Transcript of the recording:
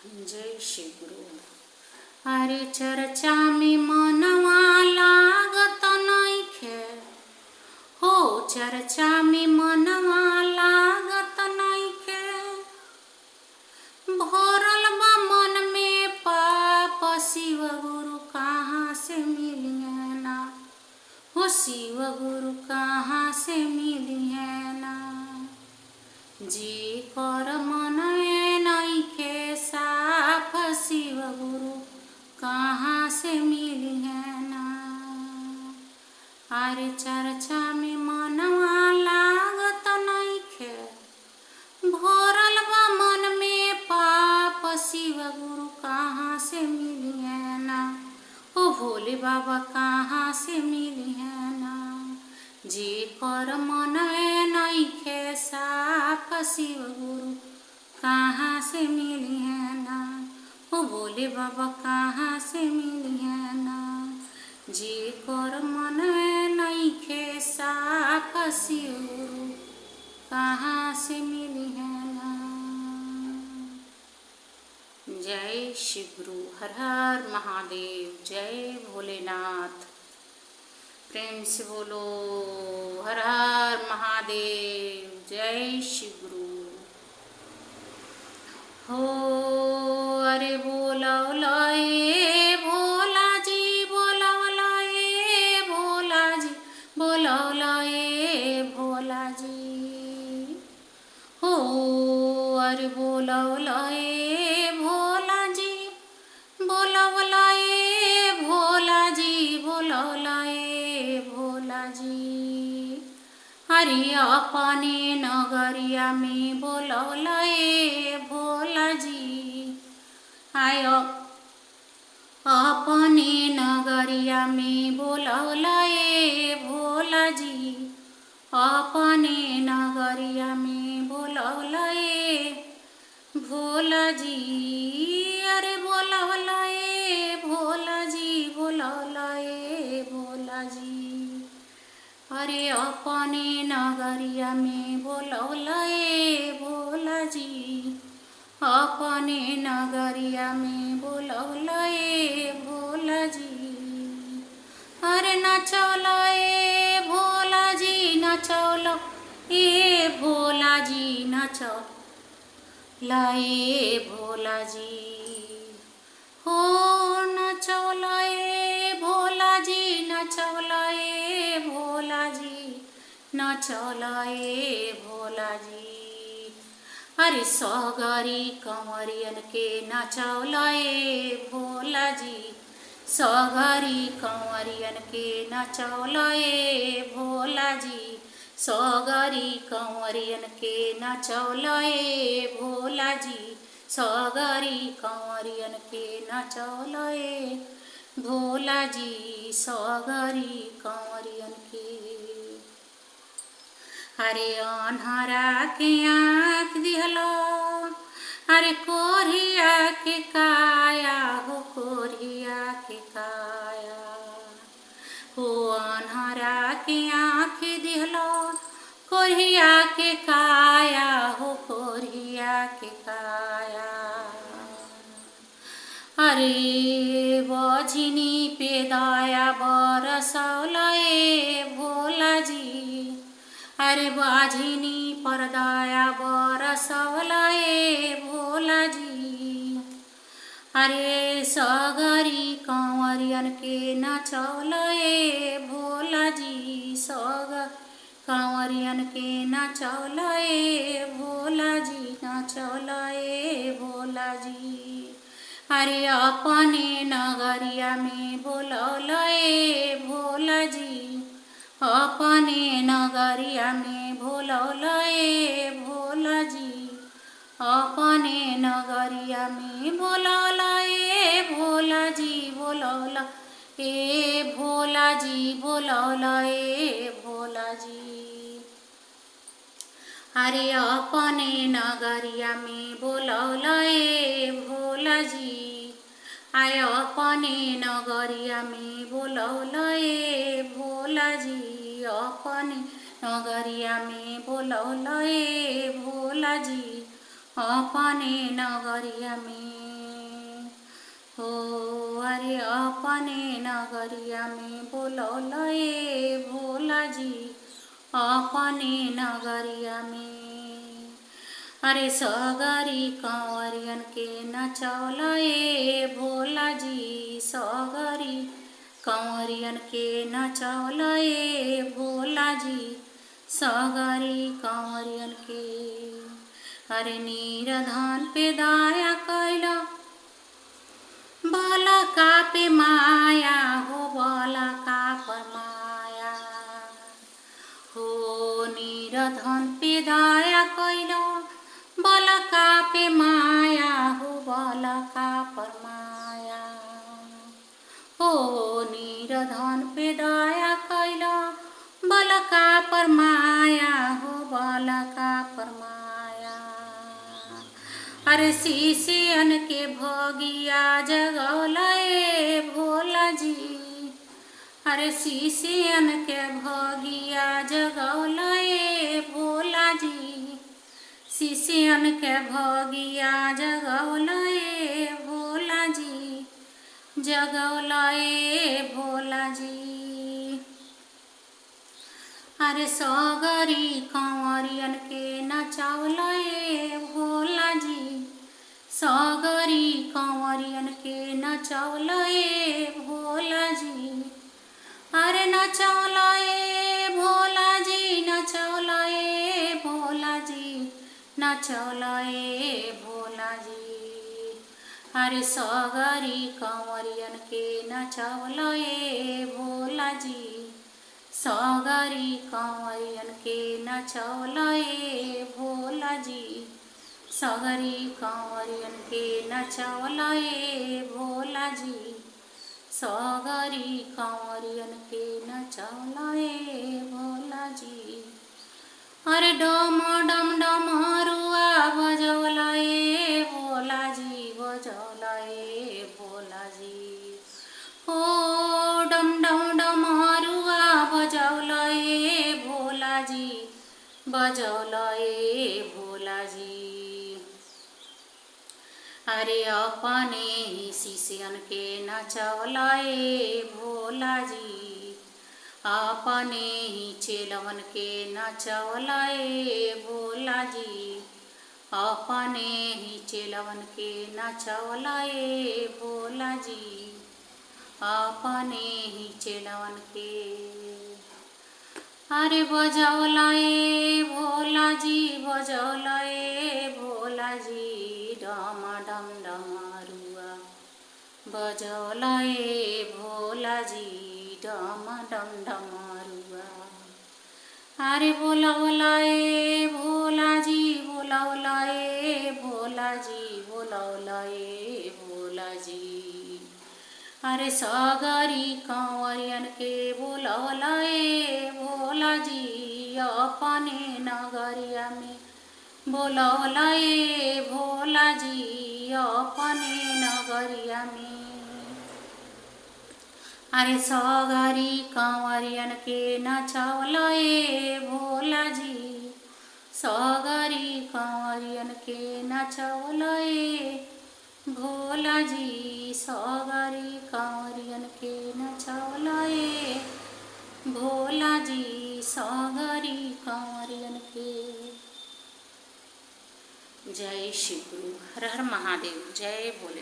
जय श्री गुरु। अरे चर्चा में मनवा लागत नइखे हो, चर्चा में मनवा लागत नइखे। भरल बा मन में पाप, शिव गुरु कहाँ से मिलिए ना हो, शिव गुरु कहाँ से मिलिए ना। जी कर मन नइखे साफ, शिव गुरु कहाँ से मिलिए ना। अरे चर्चा में मनवा लागत नइखे, भरल बा मन में पाप, शिव गुरु कहाँ से मिलिए ना। ओ भोले बाबा कहाँ से मिलिए ना। जी कर मन नइखे साफ, शिव गुरु कहाँ से मिलिए ना। ओ भोले बाबा कहाँ से मिलिए ना। जी कर मन नइखे साफ, शिव गुरु कहाँ से मिलिए ना। जय श्री गुरु। हर हर महादेव। जय भोलेनाथ। प्रेम से बोलो हर हर महादेव। जय श्री गुरु। हो अरे बोलौला ए भोला जी, बोलौला ए भोला जी, बोलौला ए भोला जी। हो अरे बोलौला ए भोला जी, बोलौला ए भोला जी, बोलौला ए भोला जी। अरे अपने नगरिया में बोलौला ए भोला जी। आयो अपने नगरिया में बोलौला ए भोला जी। अपने नगरिया में बोलौला ए भोला जी। अरे बोलौला ए भोला जी, बोलौला ए भोला जी। अरे अपने नगरिया में बोलौला ए भोला जी। अपने नगरिया में बोलौला ए भोला जी। अरे नचौला ए भोला जी, नचौला ए भोला जी, नचौला ए भोला जी। हो नचौला ए भोला जी, नचौला ए भोला जी, नचौला ए भोला जी। अरे सगरी कंवरियन के नचौला ए भोला जी। सगरी कंवरियन के नचौला ए भोला जी। सगरी कंवरियन के नचौला ए भोला जी। सगरी कंवरियन के नचौला ए भोला जी। सगरी कंवरियन के। अरे अन्हरा के आँख दिहलो, अरे कोरिया के काया हो, कोरिया के काया हो। अन्हरा के आँख दिहलो, कोरिया के काया हो, कोरिया के काया। अरे बझिनी पे दया बरसौला ए भोला जी। अरे बाझिनी पर दया बरसौला ए भोला जी। अरे सगरी कंवरियन के नचौला ए भोला जी। सगर कंवरियन के नचौला ए भोला जी, नचौला ए भोला जी। अरे अपने नगरिया में बोलौला ए भोला जी। अपने नगरिया में बोलौला ए भोला जी। अपने नगरिया में बोलौला ए भोला जी, बोलौला ए भोला जी, बोलौला ए भोला जी। अरे अपने नगरिया में बोलौला ए भोला जी। आय अपने नगरिया में बोलौला ए भोला जी। अपने नगरिया में बोलौला ए भोला जी। अपने नगरिया में हो अरे अपने नगरिया में बोलौल ए भोला जी, अपने नगरिया में। अरे सगरी कंवरियन के नचौल ए भोला जी, सगरी कंवरियन के नचौल ए भोला जी, सगरी कंवरियन के। अरे नीरधन पे दाया कैला, बल का पे माया हो, बल का पर माया हो। नीरधन पे दाया कैला, बल का पे माया हो, बल का पर माया हो। नीरधन पे दया कैला, बल का पर माया हो, बल का पर माया। अरे शिष्यन के भोगिया जगौल ए भोला जी, अरे शिष्यन के भोगिया जगौल ए भोला जी, शिष्यन के भोगिया जगौल ए भोला जी, जगौल ए भोला जी। अरे सगरी कंवरियन के नचौल ए भोला जी, सगरी कंवरियन के नचौल ए भोला जी। अरे नचौल ए भोला जी, नचौल ए भोला जी, नचौल ए भोला जी। अरे सगरी कंवरियन के नचौल ए भोला जी, सगरी कंवरियन के नचौल ए भोला जी, सगरी कंवरियन के नचौल ए भोला जी, सगरी कंवरियन के नचौल ए भोला जी। अरे डम डम डमरुआ बजौल ए भोला जी, बजौल ए भोला जी। हो डम डम डमरुआ बजौल ए भोला जी, बजौल ए भोला जी। अरे अपने ही शिष्यन के नचौल ए भोला जी, अपने ही चेलवन के नचौल ए भोला जी, अपने ही चेलवन के नचौल ए भोला जी, अपने ही चेलवन के। अरे बजौल ए भोला जी, बजौल ए भोला जी, डम डम डमरुआ बजौल ए भोला जी, डम डम डमरुआ। अरे बोलौल ए भोला जी, बोलौल ए भोला जी, बोलौल ए भोला जी। अरे सगरी कंवरियन के बोलौल ए भोला जी, अपने नगरिया में बोलौल ए भोला जी, अपने नगरिया में। अरे सगरी कंवरियन के नचौल ए भोला जी, सगरी कंवरियन के नचौल ए भोला जी, सगरी कंवरियन के नचौल ए भोला जी, सगरी कंवरियन के। जय शिव गुरु, हर हर महादेव, जय भोले।